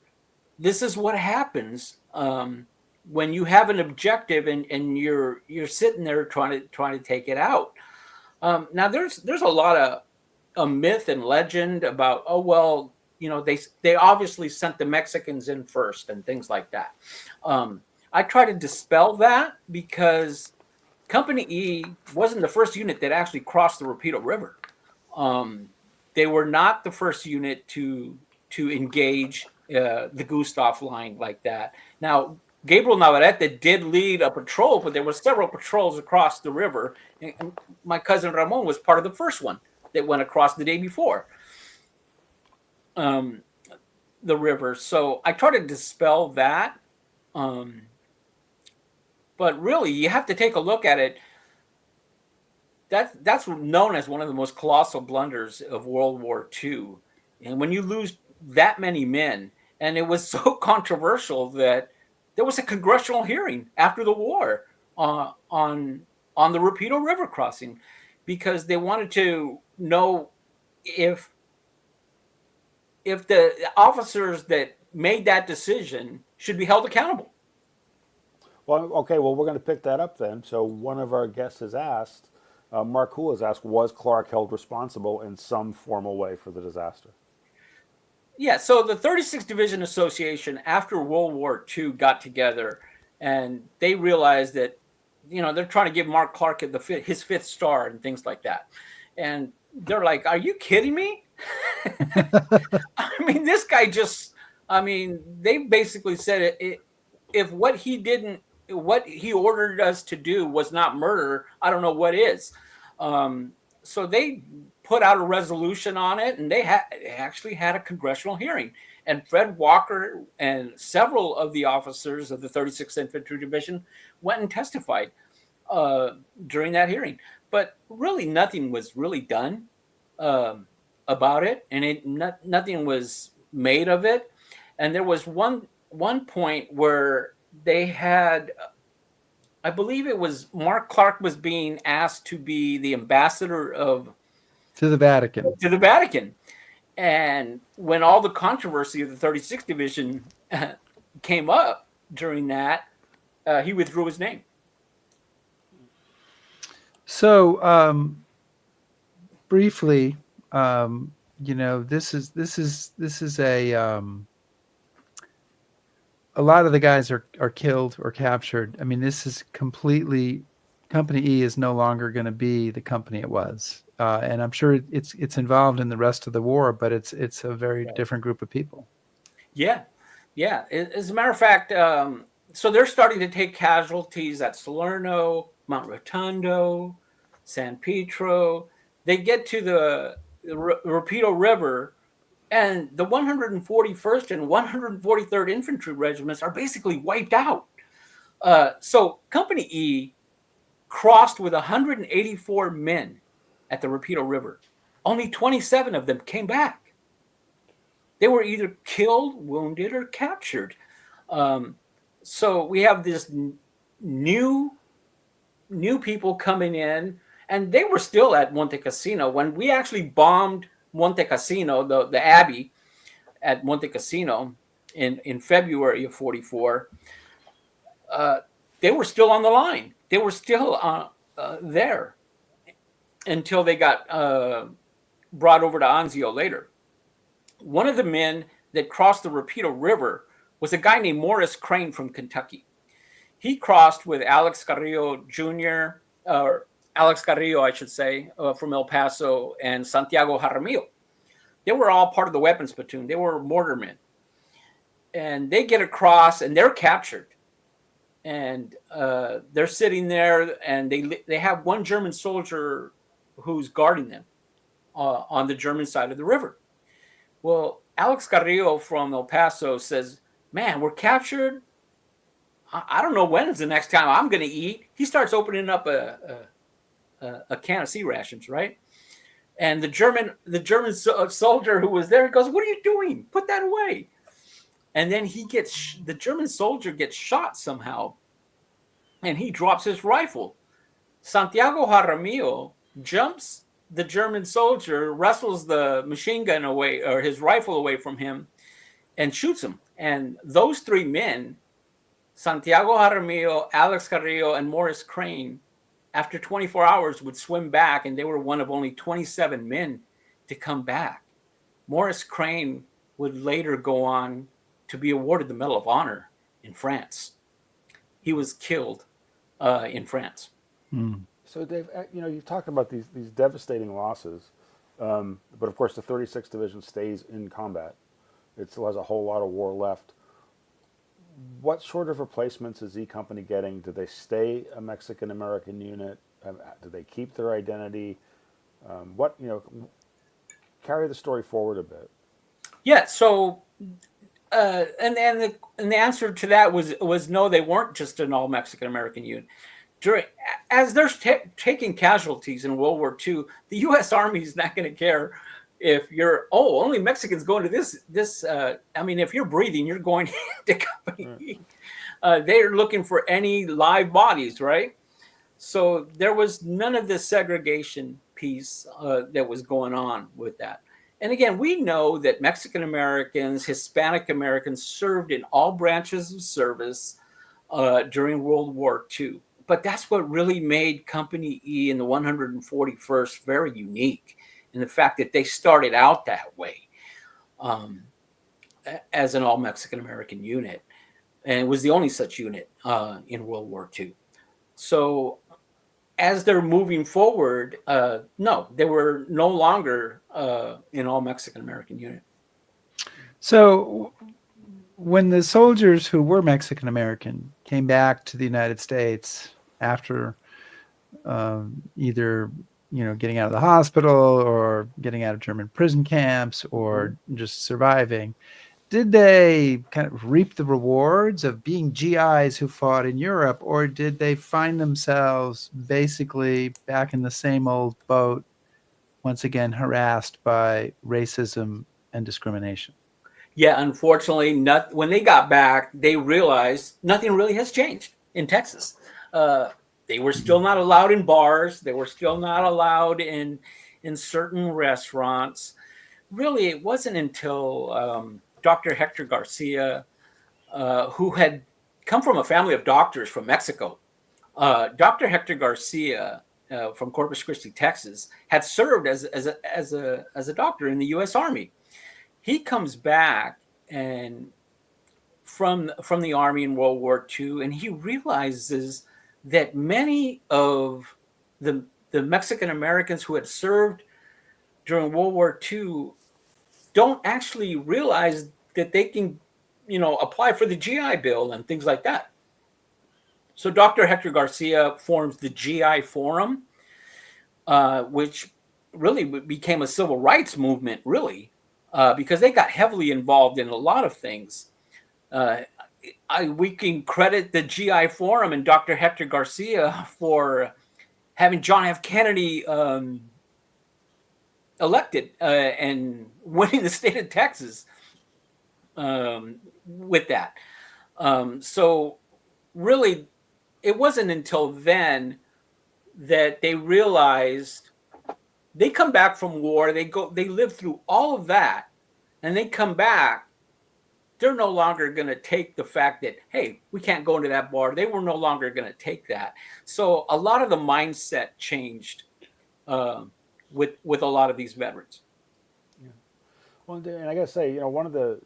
This is what happens when you have an objective and you're sitting there trying to take it out. Now there's a lot of a myth and legend about, oh well, you know, they obviously sent the Mexicans in first and things like that. I try to dispel that because Company E wasn't the first unit that actually crossed the Rapido River. They were not the first unit to engage the Gustav line like that. Now, Gabriel Navarrete did lead a patrol, but there were several patrols across the river. And my cousin Ramon was part of the first one that went across the day before the river. So I try to dispel that. But really, you have to take a look at it. That's known as one of the most colossal blunders of World War II. And when you lose that many men, and it was so controversial that there was a congressional hearing after the war on the Rapido River crossing, because they wanted to know if the officers that made that decision should be held accountable. Well, okay, well, we're going to pick that up then. So one of our guests has asked, Mark Hool has asked, was Clark held responsible in some formal way for the disaster? Yeah, so the 36th Division Association after World War II got together, and they realized that, you know, they're trying to give Mark Clark his fifth star and things like that. And they're like, are you kidding me? I mean, this guy just, I mean, they basically said if what he ordered us to do was not murder, I don't know what is. So they put out a resolution on it, and they actually had a congressional hearing. And Fred Walker and several of the officers of the 36th Infantry Division went and testified during that hearing. But really, nothing was really done about it, and nothing was made of it. And there was one point where they had, I believe it was Mark Clark was being asked to be the ambassador to the Vatican. And when all the controversy of the 36th Division came up during that, he withdrew his name. So briefly, you know, this is a lot of the guys are killed or captured. I mean, this is completely, Company E is no longer going to be the company it was, and I'm sure it's involved in the rest of the war, but it's a very different group of people. Yeah. As a matter of fact, so they're starting to take casualties at Salerno, Mount Rotondo, San Pietro. They get to the Rapido River, and the 141st and 143rd Infantry regiments are basically wiped out. So Company E crossed with 184 men at the Rapido River. only 27 of them came back. They were either killed, wounded, or captured. So we have this new people coming in, and they were still at Monte Cassino when we actually bombed Monte Cassino, the abbey at Monte Cassino in February of 44. They were still on the line. They were still there until they got brought over to Anzio later. One of the men that crossed the Rapido River was a guy named Morris Crane from Kentucky. He crossed with Alex Carrillo Jr., or Alex Carrillo, I should say, from El Paso, and Santiago Jaramillo. They were all part of the weapons platoon. They were mortarmen. And they get across, and they're captured. And they're sitting there, and they have one German soldier who's guarding them on the German side of the river. Well, Alex Carrillo from El Paso says, man, we're captured. I don't know when is the next time I'm going to eat. He starts opening up a can of sea rations, right? And the German soldier who was there goes, what are you doing? Put that away. And then the German soldier gets shot somehow, and he drops his rifle. Santiago Jaramillo jumps the German soldier, wrestles the machine gun away, or his rifle away from him, and shoots him. And those three men, Santiago Jaramillo, Alex Carrillo, and Morris Crane, after 24 hours would swim back, and they were one of only 27 men to come back. Morris Crane would later go on to be awarded the Medal of Honor in France. He was killed in France. So, Dave, you've talked about these devastating losses, but of course the 36th Division stays in combat. It still has a whole lot of war left. What sort of replacements is E Company getting? Do they stay a Mexican-American unit? Do they keep their identity? Carry the story forward a bit. Yeah, so, and the answer to that was no, they weren't just an all Mexican-American unit. As they're taking casualties in World War II, the U.S. Army is not going to care if you're, only Mexicans going to this. If you're breathing, you're going to company. They're looking for any live bodies, right? So there was none of this segregation piece that was going on with that. And again, we know that Mexican Americans, Hispanic Americans served in all branches of service during World War II. But that's what really made Company E and the 141st very unique, in the fact that they started out that way as an all Mexican American unit. And it was the only such unit in World War II. So as they're moving forward, no, they were no longer an all Mexican American unit. So when the soldiers who were Mexican American came back to the United States after either getting out of the hospital or getting out of German prison camps or just surviving, did they kind of reap the rewards of being GIs who fought in Europe, or did they find themselves basically back in the same old boat, once again harassed by racism and discrimination? Yeah, unfortunately, when they got back, they realized nothing really has changed in Texas. They were still not allowed in bars. They were still not allowed in certain restaurants. Really, it wasn't until Dr. Hector Garcia, who had come from a family of doctors from Mexico. Dr. Hector Garcia from Corpus Christi, Texas, had served as a doctor in the U.S. Army. He comes back and from the Army in World War II, and he realizes that many of the Mexican Americans who had served during World War II don't actually realize that they can, apply for the GI Bill and things like that. So Dr. Hector Garcia forms the GI Forum, which really became a civil rights movement, really, because they got heavily involved in a lot of things. We can credit the GI Forum and Dr. Hector Garcia for having John F. Kennedy elected and winning the state of Texas with that. So really, it wasn't until then that they realized they come back from war, they live through all of that, and they come back. They're no longer going to take the fact that, hey, we can't go into that bar. They were no longer going to take that. So a lot of the mindset changed with a lot of these veterans. Yeah. Well, and I gotta say, one of the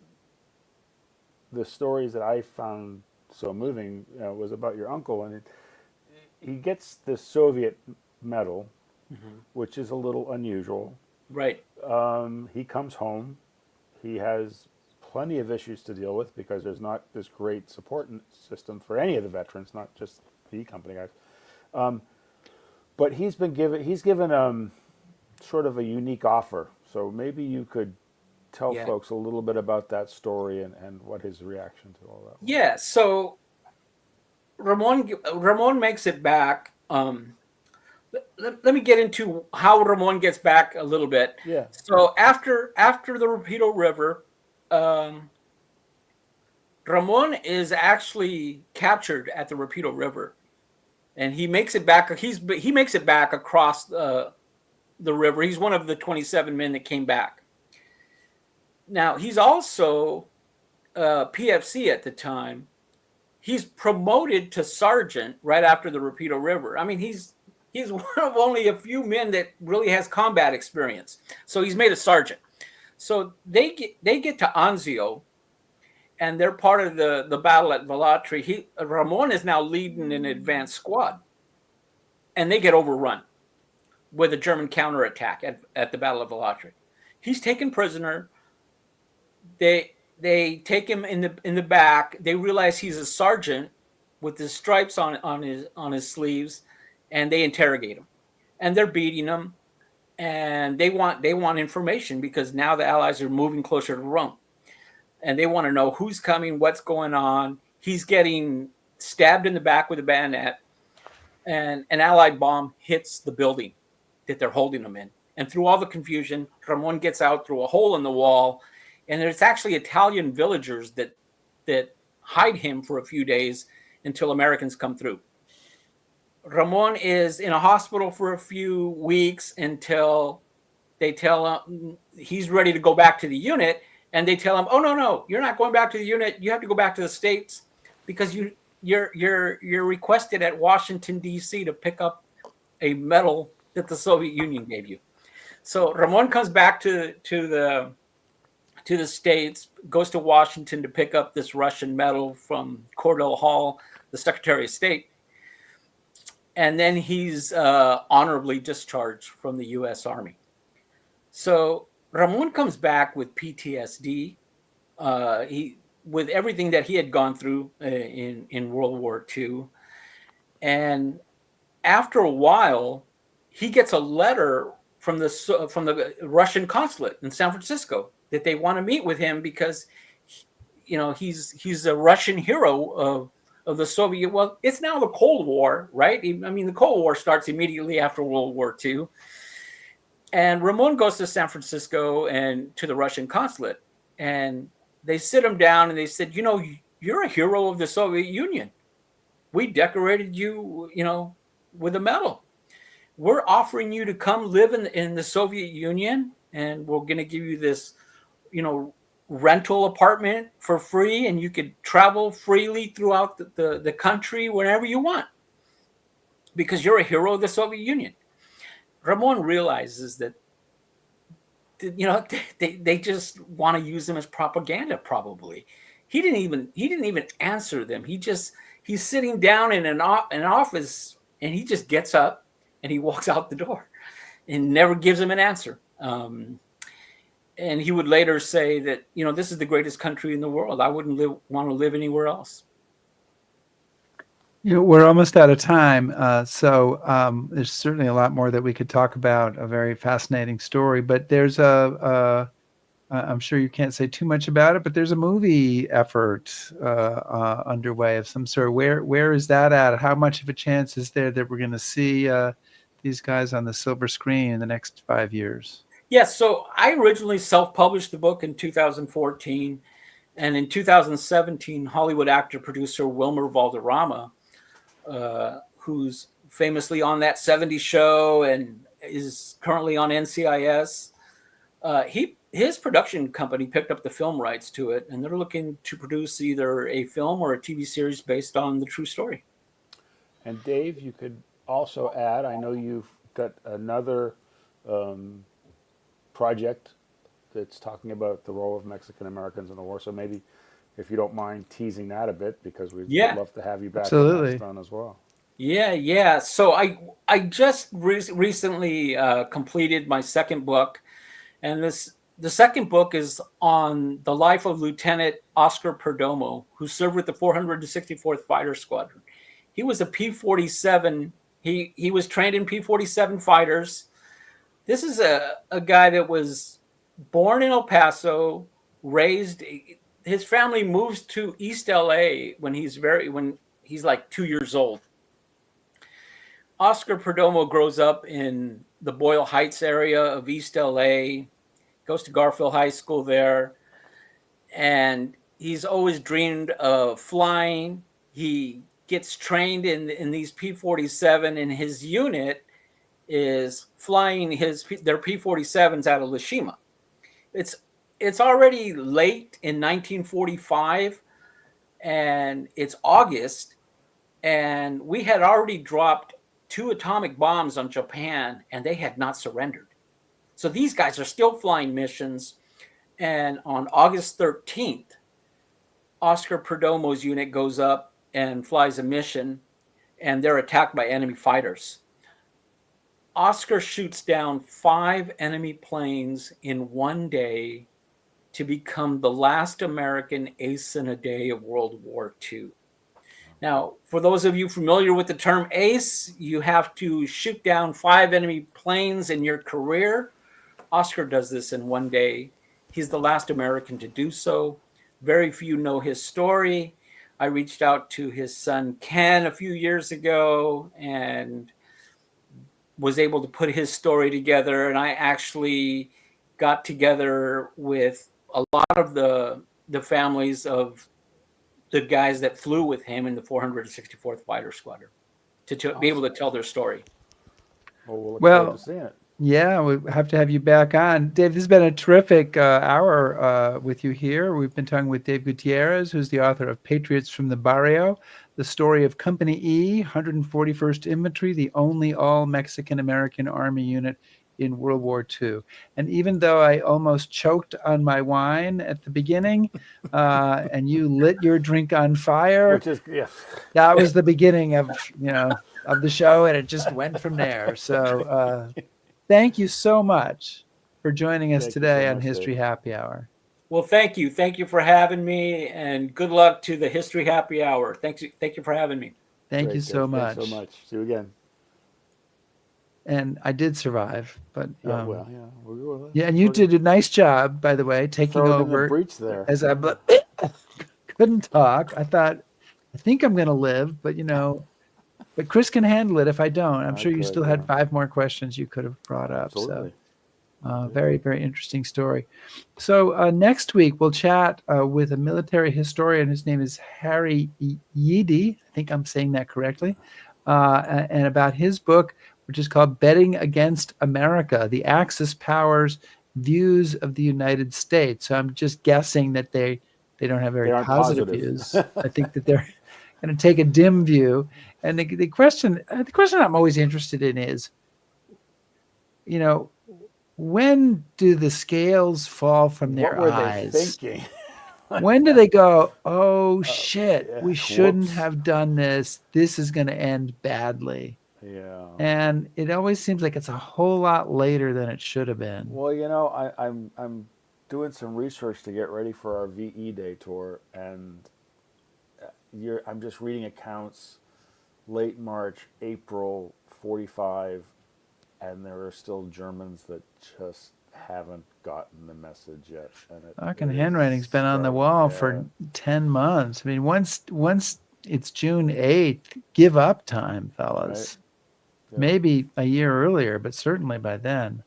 stories that I found so moving was about your uncle, and he gets the Soviet medal, which is a little unusual. Right. He comes home. He has plenty of issues to deal with because there's not this great support system for any of the veterans, not just the company guys. But he's given sort of a unique offer. So maybe you could tell folks a little bit about that story and what his reaction to all that was. Yeah. So Ramon makes it back. Let me get into how Ramon gets back a little bit. Yeah. So after the Rapido River, Ramon is actually captured at the Rapido River, and he makes it back. He makes it back across the river. He's one of the 27 men that came back. Now he's also PFC at the time. He's promoted to sergeant right after the Rapido River. I mean, he's one of only a few men that really has combat experience. So he's made a sergeant. So they get to Anzio, and they're part of the battle at Vellatri. Ramon is now leading an advanced squad, and they get overrun with a German counterattack at the Battle of Vellatri. He's taken prisoner. They take him in the back. They realize he's a sergeant with his stripes on his sleeves, and they interrogate him, and they're beating him, and they want information because now the Allies are moving closer to Rome, and they want to know who's coming, what's going on. He's getting stabbed in the back with a bayonet, and an Allied bomb hits the building that they're holding him in, and through all the confusion, Ramon gets out through a hole in the wall. And there's actually Italian villagers that hide him for a few days until Americans come through. Ramon is in a hospital for a few weeks until they tell him he's ready to go back to the unit. And they tell him, oh, no, you're not going back to the unit. You have to go back to the States because you're requested at Washington, D.C. to pick up a medal that the Soviet Union gave you. So Ramon comes back to the States, goes to Washington to pick up this Russian medal from Cordell Hall, the Secretary of State. And then he's honorably discharged from the U.S. Army. So Ramon comes back with PTSD, with everything that he had gone through in World War II. And after a while, he gets a letter from the Russian consulate in San Francisco that they want to meet with him because, he's a Russian hero of the Soviet. Well, it's now the Cold War, right? I mean, the Cold War starts immediately after World War II. And Ramon goes to San Francisco and to the Russian consulate, and they sit him down and they said, you're a hero of the Soviet Union. We decorated you, with a medal. We're offering you to come live in the Soviet Union, and we're going to give you this, rental apartment for free, and you could travel freely throughout the country whenever you want because you're a hero of the Soviet Union. Ramon realizes that, they just want to use him as propaganda. Probably, he didn't even answer them. He's sitting down in an office, and he just gets up and he walks out the door, and never gives him an answer. And he would later say that, this is the greatest country in the world. I wouldn't want to live anywhere else. We're almost out of time. So there's certainly a lot more that we could talk about, a very fascinating story. But there's I'm sure you can't say too much about it, but there's a movie effort underway of some sort. Where is that at? How much of a chance is there that we're going to see these guys on the silver screen in the next 5 years? Yes, so I originally self-published the book in 2014, and in 2017, Hollywood actor producer Wilmer Valderrama, who's famously on that '70s show and is currently on NCIS, his production company picked up the film rights to it, and they're looking to produce either a film or a TV series based on the true story. And Dave, you could also add, I know you've got another project that's talking about the role of Mexican Americans in the war. So maybe if you don't mind teasing that a bit, because we'd Yeah, love to have you back on that Absolutely. front as well. yeah. So I just recently completed my second book, and the second book is on the life of Lieutenant Oscar Perdomo, who served with the 464th Fighter Squadron. He was a P-47. He was trained in P-47 fighters. This is a guy that was born in El Paso, raised. His family moves to East LA when he's like 2 years old. Oscar Perdomo grows up in the Boyle Heights area of East LA, goes to Garfield High School there, and he's always dreamed of flying. He gets trained in these P-47, and his unit is flying their P-47s out of Lashima. It's already late in 1945, and it's August, and we had already dropped 2 atomic bombs on Japan, and they had not surrendered. So these guys are still flying missions. And on August 13th, Oscar Perdomo's unit goes up and flies a mission, and they're attacked by enemy fighters. Oscar shoots down 5 enemy planes in one day to become the last American ace in a day of World War II. Now, for those of you familiar with the term ace, you have to shoot down 5 enemy planes in your career. Oscar does this in one day. He's the last American to do so. Very few know his story. I reached out to his son, Ken, a few years ago and was able to put his story together. And I actually got together with a lot of the families of the guys that flew with him in the 464th Fighter Squadron to be able to tell their story. Well, we'll look forward to seeing it. Yeah, we have to have you back on. Dave, this has been a terrific hour with you here. We've been talking with Dave Gutierrez, who's the author of Patriots from the Barrio, the story of Company E, 141st Infantry, the only all-Mexican-American Army unit in World War II. And even though I almost choked on my wine at the beginning, and you lit your drink on fire, Which is, yeah. that was the beginning of the show, and it just went from there. So thank you so much for joining us today on History Happy Hour. Well, thank you. Thank you for having me, and good luck to the History Happy Hour. Thank you for having me. Thank you so much. Thanks so much. See you again. And I did survive, but yeah, and you did a nice job, by the way, taking over. The breach there. As I couldn't talk, I think I'm going to live, but but Chris can handle it if I don't. I'm sure you still had 5 more questions you could have brought up. Absolutely. So, very, very interesting story. So next week we'll chat with a military historian. His name is Harry Yeedy. I think I'm saying that correctly. And about his book, which is called Betting Against America, the Axis Powers Views of the United States. So I'm just guessing that they don't have very positive views. I think that they're going to take a dim view. And the question I'm always interested in is, when do the scales fall from their eyes? What were they thinking? When do they go, oh shit, we shouldn't have done this. This is going to end badly. Yeah. And it always seems like it's a whole lot later than it should have been. Well, I'm doing some research to get ready for our VE Day tour, and I'm just reading accounts late March, April 45, and there are still Germans that just haven't gotten the message yet. And fucking handwriting's been on the wall for 10 months. I mean, once it's June 8th, give up time, fellas. Right. Yeah. Maybe a year earlier, but certainly by then.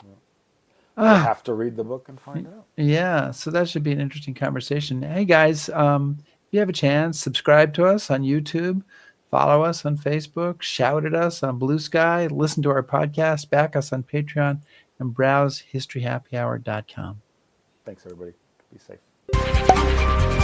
Yeah. You'll Ah, have to read the book and find out. yeah, so that should be an interesting conversation. Hey guys, if you have a chance, subscribe to us on YouTube, follow us on Facebook, shout at us on Blue Sky, listen to our podcast, back us on Patreon, and browse historyhappyhour.com. Thanks, everybody. Be safe.